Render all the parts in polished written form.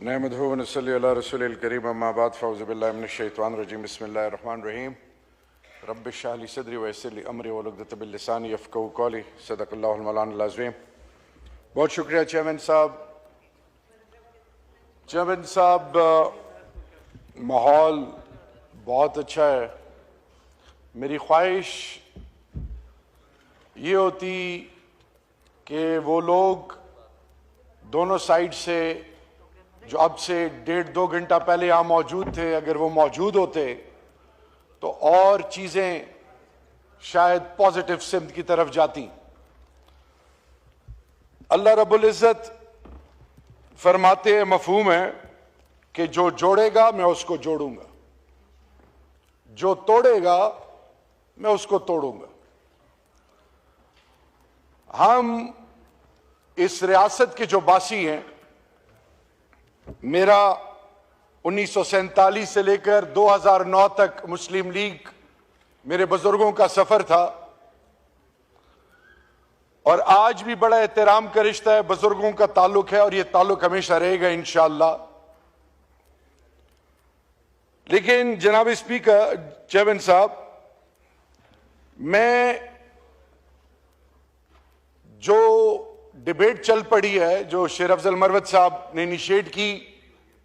नहमदुहु व नसल्ली अला रसूलिल करीम अम्मा बाद फ़ऊज़ु बिल्लाहि मिनश शैतानिर रजीम बिस्मिल्लाहिर रहमानिर रहीम रब्बि इश्रह ली सदरी व यस्सिर ली अमरी वहलुल उक़दतम मिन लिसानी यफ़क़हू क़ौली सदक़ल्लाहुल मौलाना अज़ीम। बहुत शुक्रिया चेयरमैन साहब, माहौल बहुत अच्छा है। मेरी ख्वाहिश ये होती कि वो लोग दोनों साइड से जो अब से 1.5-2 घंटा पहले यहाँ मौजूद थे, अगर वो मौजूद होते तो और चीजें शायद पॉजिटिव सिम्त की तरफ जाती। अल्लाह रब्बुल इज़्ज़त फरमाते हैं, मफहूम है कि जो जोड़ेगा मैं उसको जोड़ूंगा, जो तोड़ेगा मैं उसको तोड़ूंगा। हम इस रियासत के जो बासी हैं, मेरा 1947 से लेकर 2009 तक मुस्लिम लीग मेरे बुजुर्गों का सफर था और आज भी बड़ा एहतराम का रिश्ता है, बुजुर्गों का ताल्लुक है और यह ताल्लुक हमेशा रहेगा इंशाअल्लाह। लेकिन जनाब स्पीकर, चेयरमैन साहब, मैं जो डिबेट चल पड़ी है, जो शेर अफजल मरवत साहब ने इनिशिएट की,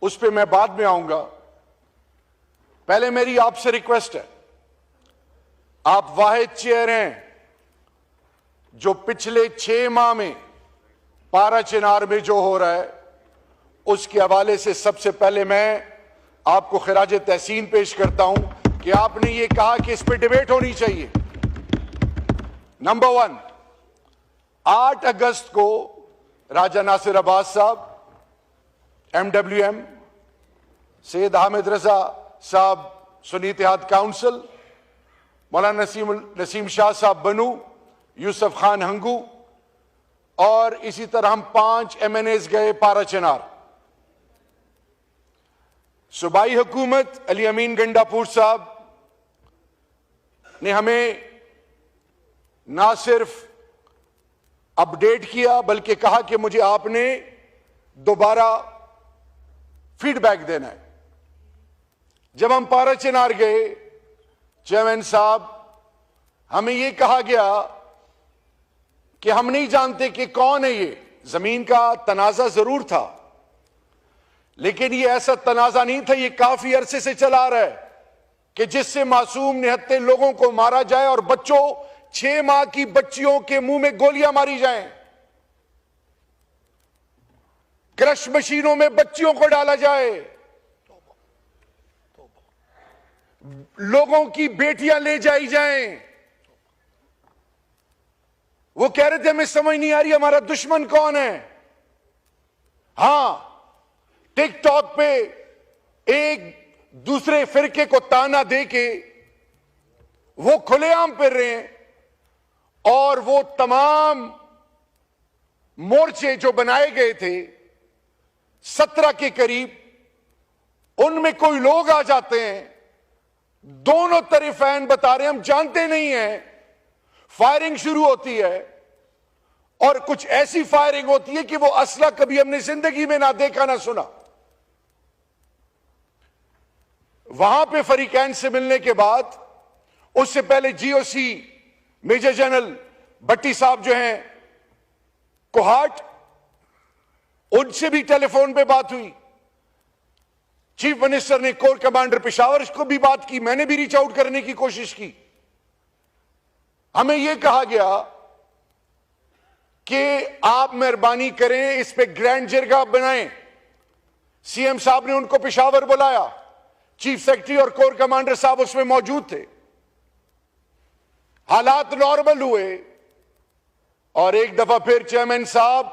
उस पे मैं बाद में आऊंगा। पहले मेरी आपसे रिक्वेस्ट है, आप वाहिद चेयर हैं जो पिछले 6 माह में पारा चिनार में जो हो रहा है उसके हवाले से सबसे पहले मैं आपको खिराज तहसीन पेश करता हूं कि आपने ये कहा कि इस पे डिबेट होनी चाहिए। नंबर 1, 8 अगस्त को राजा नासिर अब्बास साहब, MWM, सैयद हामिद रजा साहब, सुन्नी इत्तेहाद काउंसिल, मौलाना नसीम शाह साहब बनू, यूसुफ खान हंगू और इसी तरह हम 5 MNAs गए पारा चिनार। सूबाई हुकूमत अली अमीन गंडापुर साहब ने हमें ना सिर्फ अपडेट किया बल्कि कहा कि मुझे आपने दोबारा फीडबैक देना है। जब हम पारा चिनार गए, चेयरमैन साहब, हमें यह कहा गया कि हम नहीं जानते कि कौन है ये। जमीन का तनाजा जरूर था, लेकिन ये ऐसा तनाजा नहीं था, ये काफी अरसे से चला आ रहा है कि जिससे मासूम निहत्ते लोगों को मारा जाए और बच्चों, 6 माह की बच्चियों के मुंह में गोलियां मारी जाएं, क्रश मशीनों में बच्चियों को डाला जाए, लोगों की बेटियां ले जाई जाएं। वो कह रहे थे हमें समझ नहीं आ रही हमारा दुश्मन कौन है। हां, टिकटॉक पे एक दूसरे फिरके को ताना दे के वो खुलेआम फिर रहे हैं और वो तमाम मोर्चे जो बनाए गए थे 17 के करीब, उनमें कोई लोग आ जाते हैं, दोनों तरफ फैन बता रहे हैं हम जानते नहीं हैं, फायरिंग शुरू होती है और कुछ ऐसी फायरिंग होती है कि वो असला कभी हमने जिंदगी में ना देखा ना सुना। वहां पे फरीकैन से मिलने के बाद, उससे पहले GOC मेजर जनरल भट्टी साहब जो हैं कोहाट, उनसे भी टेलीफोन पे बात हुई। चीफ मिनिस्टर ने कोर कमांडर पेशावर को भी बात की, मैंने भी रीच आउट करने की कोशिश की। हमें यह कहा गया कि आप मेहरबानी करें, इस पे ग्रैंड जरगा बनाएं। CM साहब ने उनको पेशावर बुलाया, चीफ सेक्रेटरी और कोर कमांडर साहब उसमें मौजूद थे। हालात नॉर्मल हुए और एक दफा फिर चेयरमैन साहब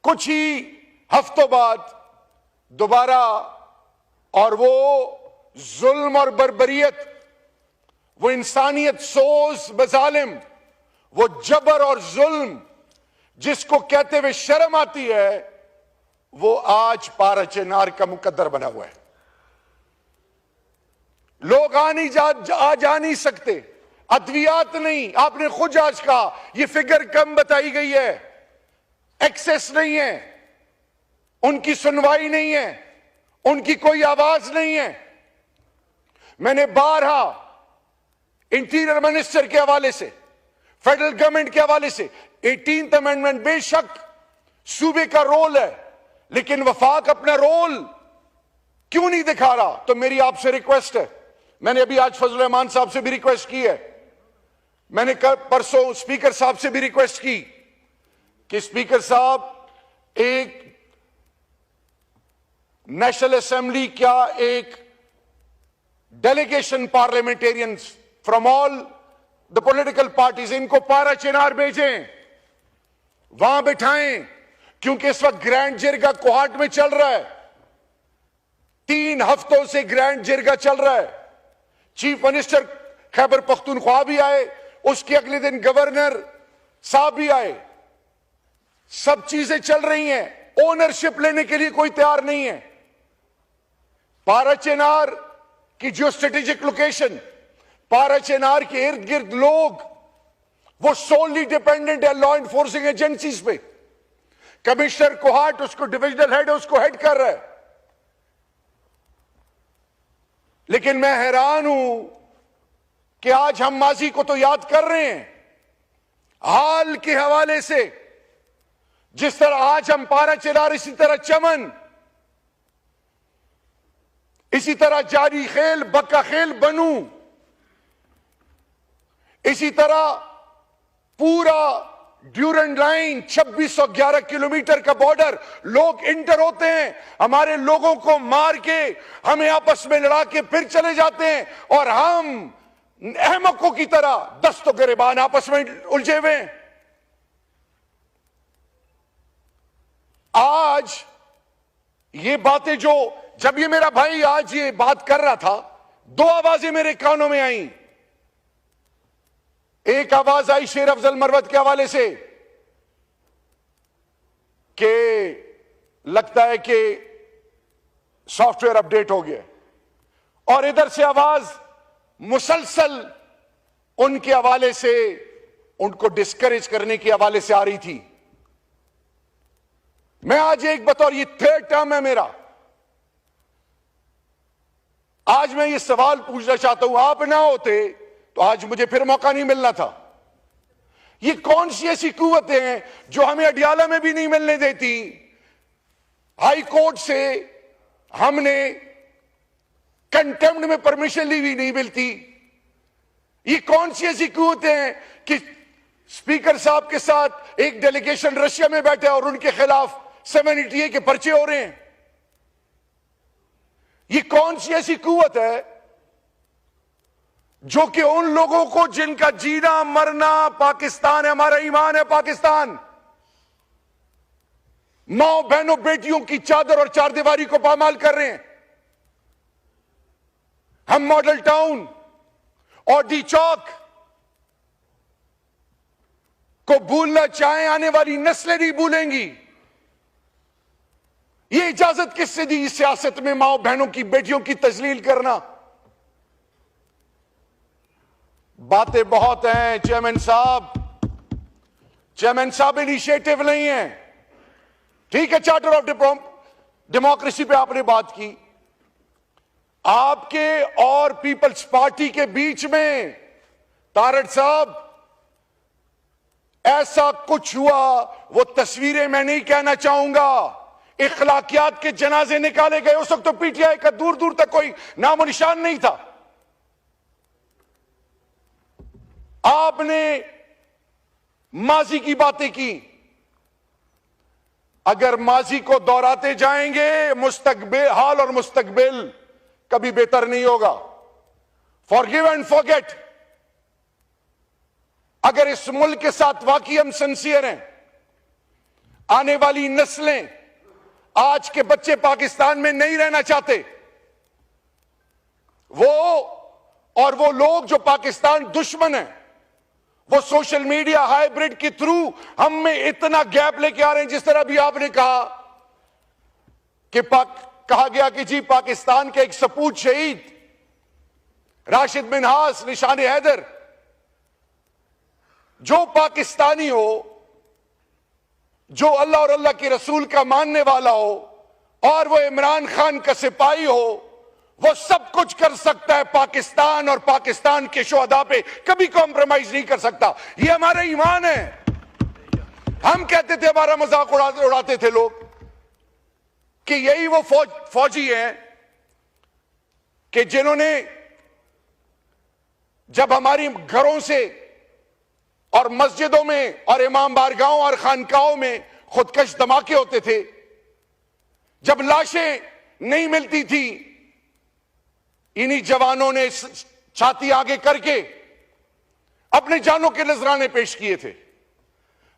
कुछ ही हफ्तों बाद दोबारा, और वो जुल्म और बर्बरियत, वो इंसानियत सोज बजालिम, वो जबर और जुल्म जिसको कहते हुए शर्म आती है, वो आज पारा चिनार का मुकद्दर बना हुआ है। लोग आ जा नहीं सकते, अद्वियात नहीं, आपने खुद आज कहा, ये फिगर कम बताई गई है, एक्सेस नहीं है। उनकी सुनवाई नहीं है, उनकी कोई आवाज नहीं है। मैंने बारहा इंटीरियर मिनिस्टर के हवाले से, फेडरल गवर्नमेंट के हवाले से 18th अमेंडमेंट बेशक सूबे का रोल है, लेकिन वफाक अपना रोल क्यों नहीं दिखा रहा? तो मेरी आपसे रिक्वेस्ट है, मैंने अभी आज फजल रहमान साहब से भी रिक्वेस्ट की है, मैंने परसों स्पीकर साहब से भी रिक्वेस्ट की कि स्पीकर साहब एक नेशनल असेंबली क्या एक delegation parliamentarians from all the political parties इनको पारा चिनार भेजें, वहां बिठाएं, क्योंकि इस वक्त ग्रैंड जिरगा कोहाट में चल रहा है, 3 हफ्तों से ग्रैंड जिरगा चल रहा है। चीफ मिनिस्टर खैबर पख्तूनख्वा भी आए, उसके अगले दिन गवर्नर साहब भी आए, सब चीजें चल रही हैं, ओनरशिप लेने के लिए कोई तैयार नहीं है। पारा चिनार की जो स्ट्रेटेजिक लोकेशन, पारा चिनार के इर्द गिर्द लोग वो सोलली डिपेंडेंट है लॉ एनफोर्सिंग एजेंसीज पे। कमिश्नर कोहाट उसको डिविजनल हेड उसको हेड कर रहा है, लेकिन मैं हैरान हूं कि आज हम माजी को तो याद कर रहे हैं, हाल के हवाले से जिस तरह आज हम पारा चिनार, इसी तरह चमन, इसी तरह जारी खेल, बक्का खेल, बनू, इसी तरह पूरा ड्यूरेंट लाइन 2611 किलोमीटर का बॉर्डर, लोग इंटर होते हैं, हमारे लोगों को मार के हमें आपस में लड़ा के फिर चले जाते हैं, और हम अहमकों की तरह दस्तों गिरेबान आपस में उलझे हुए हैं। आज ये बातें जो, जब ये मेरा भाई आज ये बात कर रहा था, 2 आवाजें मेरे कानों में आई। एक आवाज आई शेर अफजल मरवत के हवाले से कि लगता है कि सॉफ्टवेयर अपडेट हो गया, और इधर से आवाज मुसलसल उनके हवाले से, उनको डिस्करेज करने के हवाले से आ रही थी। मैं आज एक बतौर, ये 3rd टर्म है मेरा, आज मैं ये सवाल पूछना चाहता हूं, आप ना होते तो आज मुझे फिर मौका नहीं मिलना था। ये कौन सी ऐसी कुव्वतें हैं जो हमें अडियाला में भी नहीं मिलने देती, हाई कोर्ट से हमने कंटेम्प्ट में परमिशन ली भी नहीं मिलती? ये कौन सी ऐसी कुव्वतें हैं कि स्पीकर साहब के साथ एक डेलीगेशन रशिया में बैठे और उनके खिलाफ 780A के पर्चे हो रहे हैं? ये कौन सी ऐसी कुव्वत है जो कि उन लोगों को जिनका जीना मरना पाकिस्तान है, हमारा ईमान है पाकिस्तान, माओ बहनों बेटियों की चादर और चारदीवारी को पामाल कर रहे हैं? हम मॉडल टाउन और डी चौक को भूलना चाहें, आने वाली नस्लें नहीं भूलेंगी। ये इजाजत किससे दी इस सियासत में माओ बहनों की बेटियों की तजलील करना? बातें बहुत हैं चेयरमैन साहब इनिशिएटिव नहीं है। ठीक है, चार्टर ऑफ डेमोक्रेसी पे आपने बात की, आपके और पीपल्स पार्टी के बीच में तारड़ साहब ऐसा कुछ हुआ, वो तस्वीरें मैं नहीं कहना चाहूंगा, इखलाकियात के जनाजे निकाले गए, उस वक्त तो पीटीआई का दूर दूर तक कोई नामो निशान नहीं था। आपने माजी की बातें की, अगर माजी को दोहराते जाएंगे मुस्तकबिल, हाल और मुस्तकबिल कभी बेहतर नहीं होगा। फॉरगिव एंड फॉरगेट, अगर इस मुल्क के साथ वाकई हम सिंसियर हैं, आने वाली नस्लें, आज के बच्चे पाकिस्तान में नहीं रहना चाहते, वो और वो लोग जो पाकिस्तान दुश्मन है, वो सोशल मीडिया हाइब्रिड के थ्रू हम में इतना गैप लेके आ रहे हैं। जिस तरह भी आपने कहा कि कहा गया कि जी पाकिस्तान के एक सपूत शहीद राशिद मिन्हास, निशान हैदर, जो पाकिस्तानी हो जो अल्लाह और अल्लाह के रसूल का मानने वाला हो और वो इमरान खान का सिपाही हो, वो सब कुछ कर सकता है। पाकिस्तान और पाकिस्तान के शुहदा पे कभी कॉम्प्रोमाइज नहीं कर सकता। ये हमारा ईमान है। हम कहते थे, हमारा मजाक उड़ाते थे लोग कि यही वो फौजी हैं कि जिन्होंने जब हमारी घरों से और मस्जिदों में और इमाम बारगाहों और खानकाहों में खुदकश धमाके होते थे, जब लाशें नहीं मिलती थी, इन्हीं जवानों ने छाती आगे करके अपने जानों के नजराने पेश किए थे।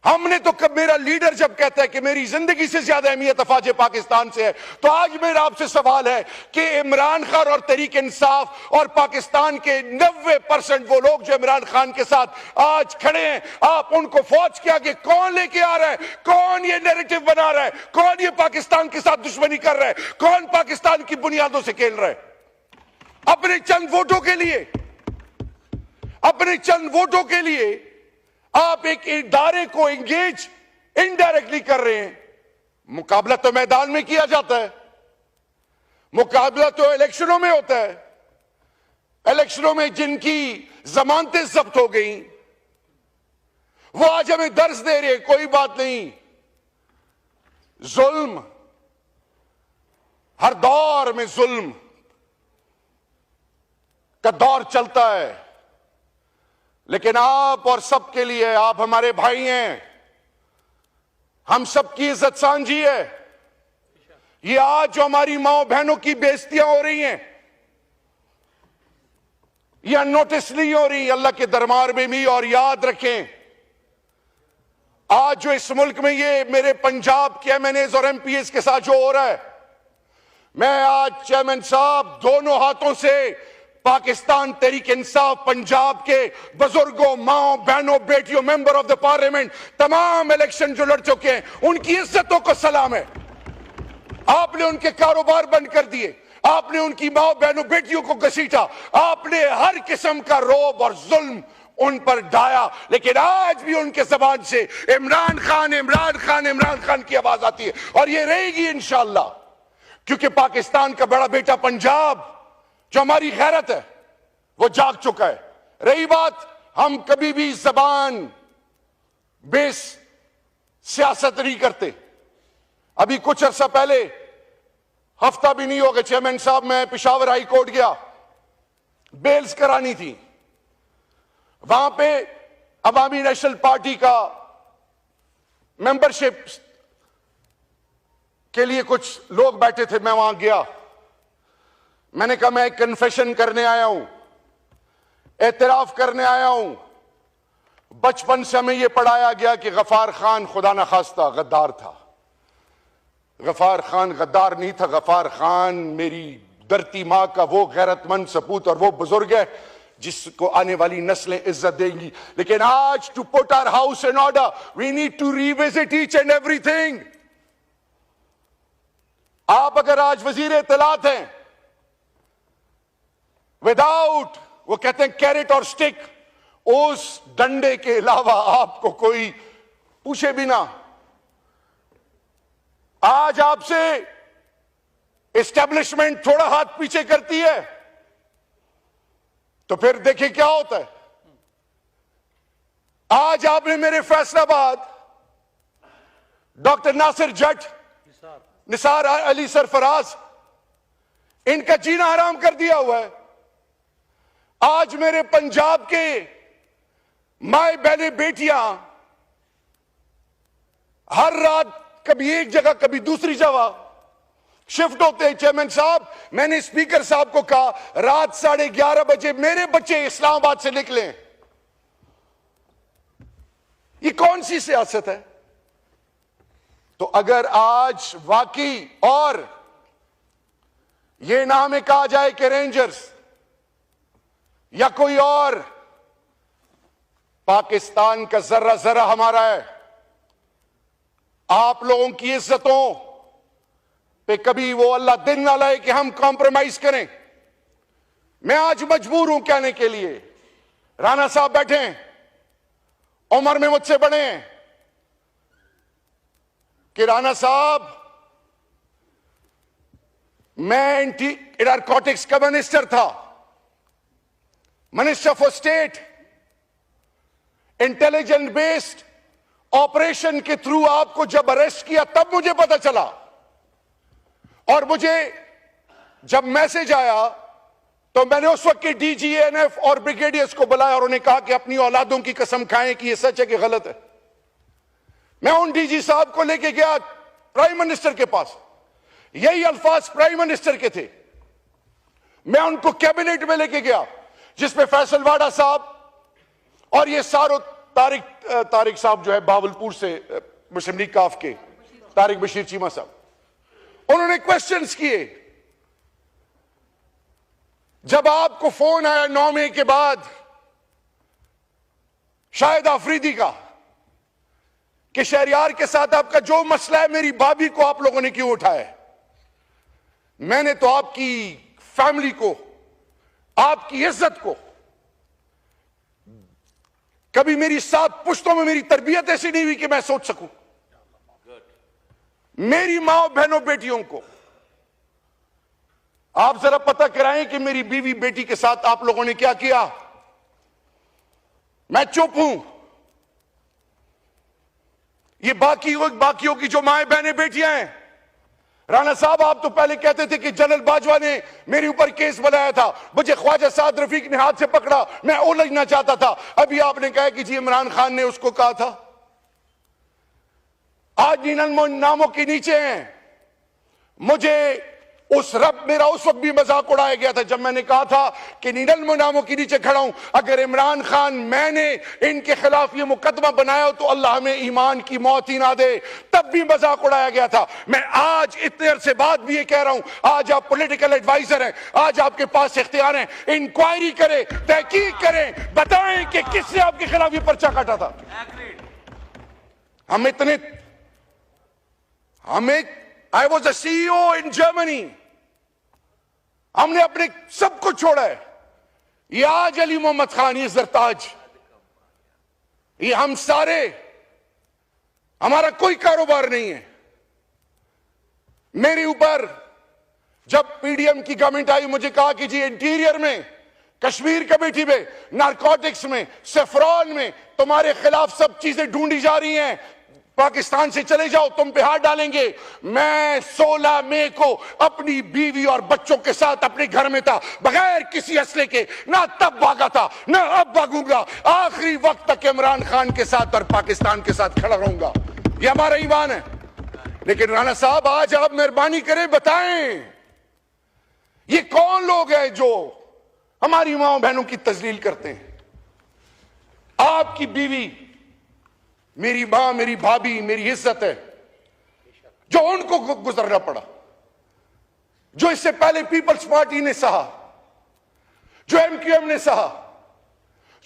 हमने तो कब, मेरा लीडर जब कहता है कि मेरी जिंदगी से ज्यादा अहमियत अफवाज पाकिस्तान से है, तो आज मेरा आपसे सवाल है कि इमरान खान और तहरीक इंसाफ और पाकिस्तान के 90% वो लोग जो इमरान खान के साथ आज खड़े हैं, आप उनको फौज के आगे कौन लेके आ रहा है? कौन ये नैरेटिव बना रहा है? कौन ये पाकिस्तान के साथ दुश्मनी कर रहा है? कौन पाकिस्तान की बुनियादों से खेल रहा है? अपने चंद वोटों के लिए, अपने चंद वोटों के लिए आप एक इदारे को एंगेज इनडायरेक्टली कर रहे हैं। मुकाबला तो मैदान में किया जाता है, मुकाबला तो इलेक्शनों में होता है। इलेक्शनों में जिनकी जमानतें जब्त हो गई वो आज हमें दर्ज दे रहे हैं। कोई बात नहीं, जुल्म हर दौर में जुल्म का दौर चलता है, लेकिन आप और सबके लिए, आप हमारे भाई हैं, हम सबकी इज्जत सांझी है। ये आज जो हमारी माओ बहनों की बेइज्जतियां हो रही हैं, ये अननोटिस नहीं हो रही अल्लाह के दरबार में भी। और याद रखें, आज जो इस मुल्क में ये मेरे पंजाब के एमएनएज और एमपीएस के साथ जो हो रहा है, मैं आज चेयरमैन साहब दोनों हाथों से पाकिस्तान तहरीक इंसाफ पंजाब के बुजुर्गों, माओ बहनों, बेटियों, मेंबर ऑफ द पार्लियामेंट, तमाम इलेक्शन जो लड़ चुके हैं, उनकी इज्जतों को सलाम है। आपने उनके कारोबार बंद कर दिए, आपने उनकी माओ बहनों बेटियों को घसीटा, आपने हर किस्म का रौब और जुल्म उन पर ढाया, लेकिन आज भी उनके जबान से इमरान खान, इमरान खान, इमरान खान की आवाज आती है। और ये रहेगी इंशाअल्लाह, क्योंकि पाकिस्तान का बड़ा बेटा पंजाब जो हमारी गैरत है वो जाग चुका है। रही बात, हम कभी भी जबान बेस सियासत नहीं करते। अभी कुछ अरसा पहले, हफ्ता भी नहीं हो गया चेयरमैन साहब, मैं पेशावर हाई कोर्ट गया, बेल्स करानी थी। वहां पे अवामी नेशनल पार्टी का मेंबरशिप के लिए कुछ लोग बैठे थे। मैं वहां गया, मैंने कहा मैं कन्फेशन करने आया हूं, एतराफ करने आया हूं। बचपन से हमें यह पढ़ाया गया कि गफार खान खुदा न खास्ता गद्दार था। गफार खान गद्दार नहीं था, गफार खान मेरी धरती मां का वो गैरतमंद सपूत और वो बुजुर्ग है जिसको आने वाली नस्लें इज्जत देंगी। लेकिन आज, to put our house in order, we need to revisit each and everything. आप अगर आज वजीर इत्तलात हैं, विदाउट, वो कहते हैं कैरेट और स्टिक, उस डंडे के अलावा आपको कोई पूछे बिना, आज आपसे एस्टेब्लिशमेंट थोड़ा हाथ पीछे करती है तो फिर देखिए क्या होता है। आज आपने मेरे फैसलाबाद डॉक्टर नासिर जट, निसार अली सरफराज, इनका जीना हराम कर दिया हुआ है। आज मेरे पंजाब के माए बहने बेटियां हर रात कभी एक जगह कभी दूसरी जगह शिफ्ट होते हैं। चेयरमैन साहब, मैंने स्पीकर साहब को कहा रात 11:30 बजे मेरे बच्चे इस्लामाबाद से निकले। ये कौन सी सियासत है? तो अगर आज वाकई, और ये ना हमें कहा जाए कि रेंजर्स या कोई और, पाकिस्तान का जर्रा जर्रा हमारा है। आप लोगों की इज्जतों पे कभी वो अल्लाह दिन ना लाए कि हम कॉम्प्रोमाइज करें। मैं आज मजबूर हूं कहने के लिए, राणा साहब बैठे हैं, उम्र में मुझसे बड़े हैं, कि राणा साहब, मैं एंटी नारकोटिक्स का मिनिस्टर था, minister for state. Intelligence based operation के थ्रू आपको जब अरेस्ट किया तब मुझे पता चला, और मुझे जब मैसेज आया तो मैंने उस वक्त के डीजीएनएफ और ब्रिगेडियर्स को बुलाया और उन्हें कहा कि अपनी औलादों की कसम खाएं कि यह सच है कि गलत है। मैं उन डीजी साहब को लेके गया प्राइम मिनिस्टर के पास, यही अल्फाज प्राइम मिनिस्टर के थे। मैं उनको कैबिनेट में लेके गया जिसमें फैसल वाडा साहब और ये सारो तारिक साहब जो है बावलपुर से मुस्लिम लीग काफ के, तारिक बशीर चीमा साहब, उन्होंने क्वेश्चंस किए। जब आपको फोन आया 9 मई के बाद शाहिद आफरीदी का कि शहरयार के साथ आपका जो मसला है, मेरी भाभी को आप लोगों ने क्यों उठाया है, मैंने तो आपकी फैमिली को, आपकी इज्जत को, कभी मेरी 7 पुश्तों में मेरी तरबियत ऐसी नहीं हुई कि मैं सोच सकूं, मेरी मां बहनों बेटियों को आप जरा पता कराएं कि मेरी बीवी बेटी के साथ आप लोगों ने क्या किया। मैं चुप हूं। ये बाकियों की जो माएं बहनें बेटियां हैं, राणा साहब आप तो पहले कहते थे कि जनरल बाजवा ने मेरे ऊपर केस बनाया था, मुझे ख्वाजा साद रफीक ने हाथ से पकड़ा, मैं उलझना चाहता था। अभी आपने कहा कि जी इमरान खान ने उसको कहा था। आज नीनल नामों के नीचे हैं। मुझे मेरा उस वक्त भी मजाक उड़ाया गया था जब मैंने कहा था कि नीनल नामों के नीचे खड़ा हूं, अगर इमरान खान मैंने इनके खिलाफ ये मुकदमा बनाया हो तो अल्लाह हमें ईमान की मौत ही ना दे, तब भी मजाक उड़ाया गया था। मैं आज इतने अरसे बाद भी ये कह रहा हूं, आज आप पॉलिटिकल एडवाइजर हैं, आज आपके पास इख्तियार हैं, इंक्वायरी करें, तहकीक करें, बताएं कि किसने आपके खिलाफ ये पर्चा काटा था। I was a CEO in Germany, हमने अपने सब कुछ छोड़ा है। ये आज अली मोहम्मद खान, ये जरताज, ये हम सारे, हमारा कोई कारोबार नहीं है। मेरे ऊपर जब पीडीएम की गवर्नमेंट आई, मुझे कहा कि जी इंटीरियर में, कश्मीर कमेटी में, नारकोटिक्स में, सेफ्रॉन में तुम्हारे खिलाफ सब चीजें ढूंढी जा रही हैं, पाकिस्तान से चले जाओ, तुम पे हाथ डालेंगे। मैं 16 मई को अपनी बीवी और बच्चों के साथ अपने घर में था, बगैर किसी असले के, ना तब भागा था ना अब भागूंगा, आखिरी वक्त तक इमरान खान के साथ और पाकिस्तान के साथ खड़ा रहूंगा। ये हमारा ईमान है। लेकिन राणा साहब आज आप मेहरबानी करें, बताएं ये कौन लोग हैं जो हमारी मां बहनों की तजलील करते हैं। आपकी बीवी, मेरी मां, मेरी भाभी, मेरी इज्जत है, जो उनको गुजरना पड़ा, जो इससे पहले पीपल्स पार्टी ने सहा, जो MQM ने सहा,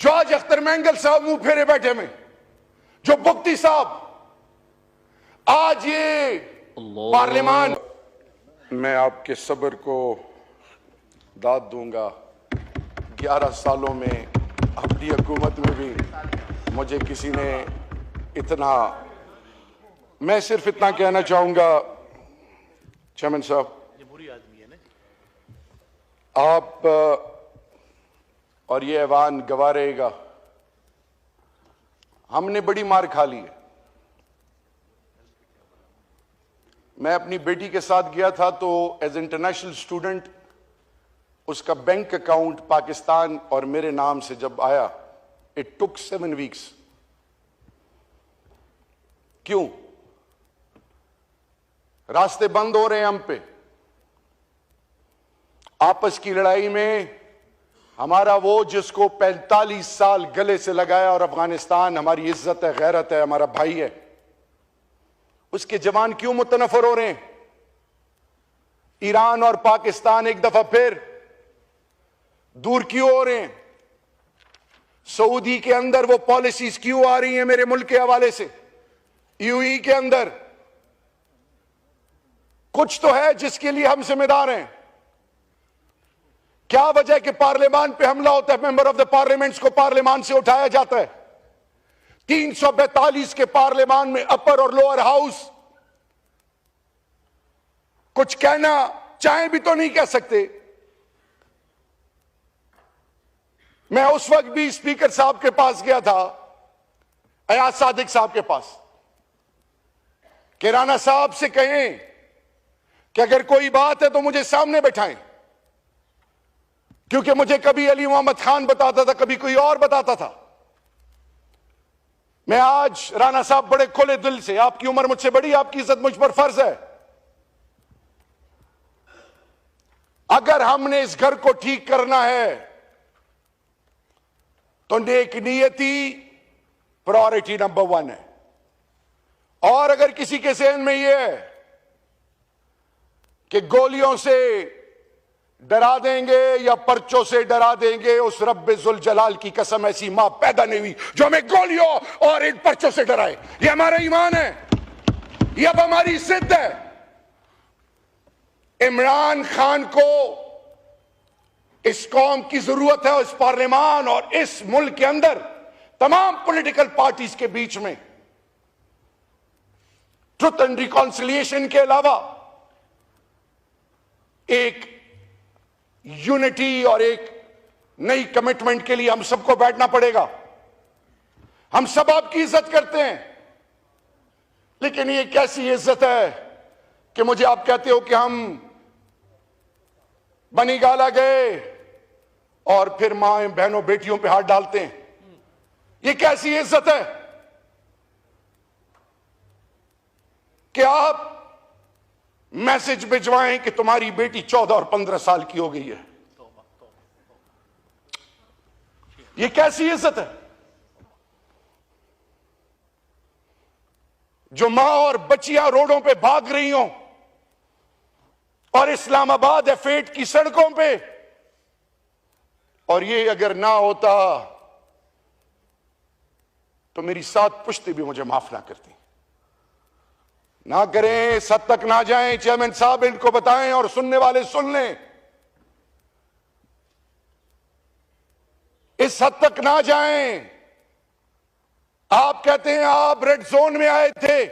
जो आज अख्तर मैंगल साहब मुंह फेरे बैठे में, जो बुख्ती साहब, आज ये पार्लियामान। मैं आपके सब्र को दाद दूंगा। 11 सालों में अपनी हुकूमत में भी मुझे किसी ने इतना, मैं सिर्फ इतना कहना चाहूंगा चेयरमैन साहब, आप और ये ऐवान गवाह रहेगा, हमने बड़ी मार खा ली है। मैं अपनी बेटी के साथ गया था तो एज इंटरनेशनल स्टूडेंट उसका बैंक अकाउंट पाकिस्तान और मेरे नाम से जब आया, इट टुक 7 वीक्स। क्यों? रास्ते बंद हो रहे हैं हम पे। आपस की लड़ाई में हमारा वो जिसको 45 साल गले से लगाया, और अफगानिस्तान हमारी इज्जत है, गैरत है, हमारा भाई है, उसके जवान क्यों मुतनफर हो रहे हैं? ईरान और पाकिस्तान एक दफा फिर दूर क्यों हो रहे हैं? सऊदी के अंदर वो पॉलिसीज क्यों आ रही हैं मेरे मुल्क के हवाले से? यूएई के अंदर कुछ तो है जिसके लिए हम जिम्मेदार हैं। क्या वजह कि पार्लियामान पे हमला होता है, मेंबर ऑफ द पार्लियामेंट्स को पार्लियामान से उठाया जाता है। 342 के पार्लियामान में अपर और लोअर हाउस कुछ कहना चाहे भी तो नहीं कह सकते। मैं उस वक्त भी स्पीकर साहब के पास गया था, अयाज सादिक साहब के पास, कि राणा साहब से कहें कि अगर कोई बात है तो मुझे सामने बैठाएं, क्योंकि मुझे कभी अली मोहम्मद खान बताता था, कभी कोई और बताता था। मैं आज राणा साहब बड़े खुले दिल से, आपकी उम्र मुझसे बड़ी, आपकी इज्जत मुझ पर फर्ज है, अगर हमने इस घर को ठीक करना है तो नेक नियति प्रायोरिटी नंबर 1 है। और अगर किसी के जहन में यह है कि गोलियों से डरा देंगे या पर्चों से डरा देंगे, उस रब्बे जुल जलाल की कसम, ऐसी मां पैदा नहीं हुई जो हमें गोलियों और इन पर्चों से डराए। ये हमारा ईमान है, ये अब हमारी जिद है। इमरान खान को इस कौम की जरूरत है, इस पार्लियामान और इस मुल्क के अंदर तमाम पॉलिटिकल पार्टीज के बीच में ट्रुथ एंड रिकॉन्सिलिएशन के अलावा एक यूनिटी और एक नई कमिटमेंट के लिए हम सबको बैठना पड़ेगा। हम सब आपकी इज्जत करते हैं, लेकिन ये कैसी इज्जत है कि मुझे आप कहते हो कि हम बनी गाला गए और फिर मां बहनों बेटियों पे हाथ डालते हैं। ये कैसी इज्जत है कि आप मैसेज भिजवाएं कि तुम्हारी बेटी 14 और 15 साल की हो गई है। ये कैसी इज्जत है? जो मां और बच्चियां रोडों पे भाग रही हों और इस्लामाबाद F8 की सड़कों पे, और ये अगर ना होता तो मेरी 7 पुश्ते भी मुझे माफ ना करती। ना करें, इस हद तक ना जाएं। चेयरमैन साहब इनको बताएं और सुनने वाले सुन लें, इस हद तक ना जाएं। आप कहते हैं आप रेड जोन में आए थे,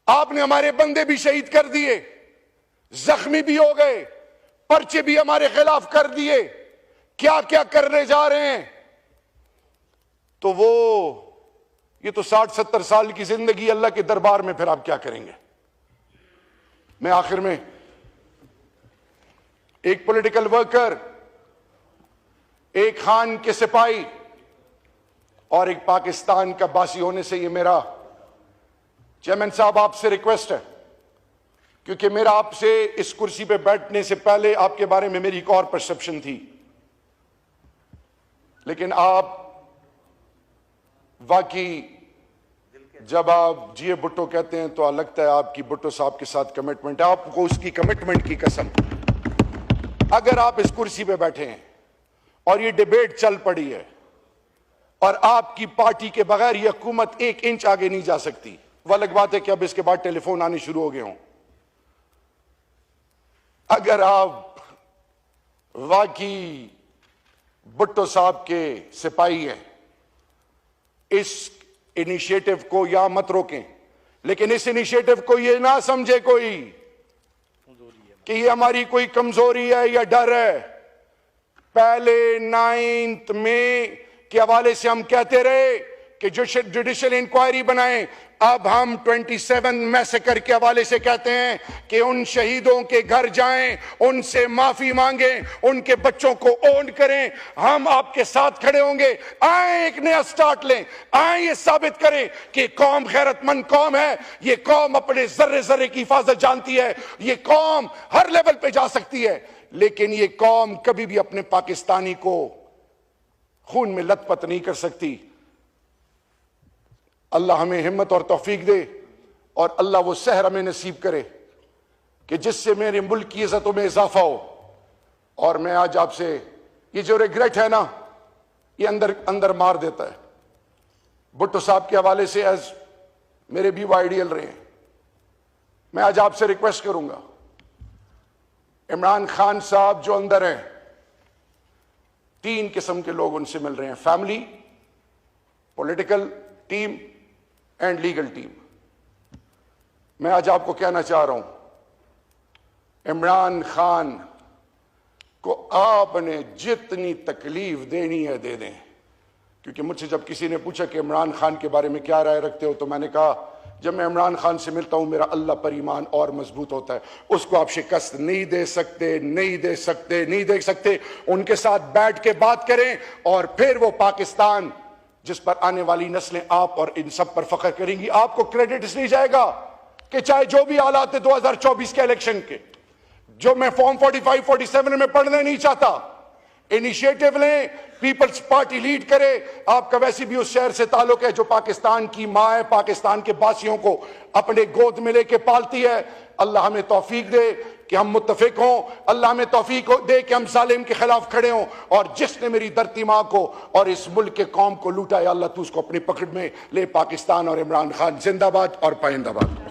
आपने हमारे बंदे भी शहीद कर दिए, जख्मी भी हो गए, पर्चे भी हमारे खिलाफ कर दिए, क्या क्या करने जा रहे हैं। तो वो ये तो 60-70 साल की जिंदगी अल्लाह के दरबार में, फिर आप क्या करेंगे? मैं आखिर में, एक पॉलिटिकल वर्कर, एक खान के सिपाही और एक पाकिस्तान का बासी होने से ये मेरा, चेयरमैन साहब आपसे रिक्वेस्ट है, क्योंकि मेरा आपसे इस कुर्सी पे बैठने से पहले आपके बारे में मेरी एक और परसेप्शन थी, लेकिन आप वाकई जब आप जीए भुट्टो कहते हैं तो लगता है आपकी भुट्टो साहब के साथ कमिटमेंट है। आपको उसकी कमिटमेंट की कसम, अगर आप इस कुर्सी पे बैठे हैं और ये डिबेट चल पड़ी है और आपकी पार्टी के बगैर ये हुकूमत 1 इंच आगे नहीं जा सकती, वो अलग बात है कि अब इसके बाद टेलीफोन आने शुरू हो गए हों। अगर आप वाकई भुट्टो साहब के सिपाही हैं, इस इनिशिएटिव को या मत रोकें, लेकिन इस इनिशिएटिव को ये ना समझे कोई कि ये हमारी कोई कमजोरी है या डर है। पहले 9 मई के हवाले से हम कहते रहे कि जुडिशियल इंक्वायरी बनाएं, अब हम 27 मैसेकर के हवाले से कहते हैं कि उन शहीदों के घर जाएं, उनसे माफी मांगें, उनके बच्चों को ओन करें। हम आपके साथ खड़े होंगे। आए एक नया स्टार्ट लें, आए ये साबित करें कि कौम गैरतमंद कौम है, ये कौम अपने जर्रे जर्रे की हिफाजत जानती है, ये कौम हर लेवल पे जा सकती है, लेकिन ये कौम कभी भी अपने पाकिस्तानी को खून में लथपथ नहीं कर सकती। अल्लाह हमें हिम्मत और तौफीक दे और अल्लाह वो सहर हमें नसीब करे कि जिससे मेरे मुल्क की इज्जतों में इजाफा हो। और मैं आज आपसे, ये जो रिग्रेट है ना, ये अंदर अंदर मार देता है। भुट्टो साहब के हवाले से एज मेरे भी वो आइडियल रहे हैं। मैं आज आपसे रिक्वेस्ट करूंगा, इमरान खान साहब जो अंदर हैं, 3 किस्म के लोग उनसे मिल रहे हैं, family, political team and legal team. मैं आज आपको कहना चाह रहा हूं इमरान खान को आपने जितनी तकलीफ देनी है दे दें। क्योंकि मुझसे जब किसी ने पूछा कि इमरान खान के बारे में क्या राय रखते हो, तो मैंने कहा जब मैं इमरान खान से मिलता हूं मेरा अल्लाह पर ईमान और मजबूत होता है। उसको आप शिकस्त नहीं दे सकते, नहीं दे सकते, नहीं दे सकते। उनके साथ बैठ के बात करें और फिर वो पाकिस्तान जिस पर आने वाली नस्लें आप और इन सब पर फख्र करेंगी। आपको क्रेडिट इसलिए जाएगा कि चाहे जो भी हालात है 2024 के इलेक्शन के, जो मैं फॉर्म 45, 47 में पढ़ना नहीं चाहता, इनिशिएटिव लें, पीपल्स पार्टी लीड करे। आपका वैसे भी उस शहर से ताल्लुक है जो पाकिस्तान की मां है, पाकिस्तान के बासियों को अपने गोद में लेके पालती है। अल्लाह हमें तौफीक दे कि हम मुत्तफिक हों, अल्लाह हमें तौफीक दे कि हम जालिम के खिलाफ खड़े हों। और जिसने मेरी धरती माँ को और इस मुल्क के कौम को लूटा है, अल्लाह तू उसको अपनी पकड़ में ले। पाकिस्तान और इमरान खान जिंदाबाद और पाइंदाबाद।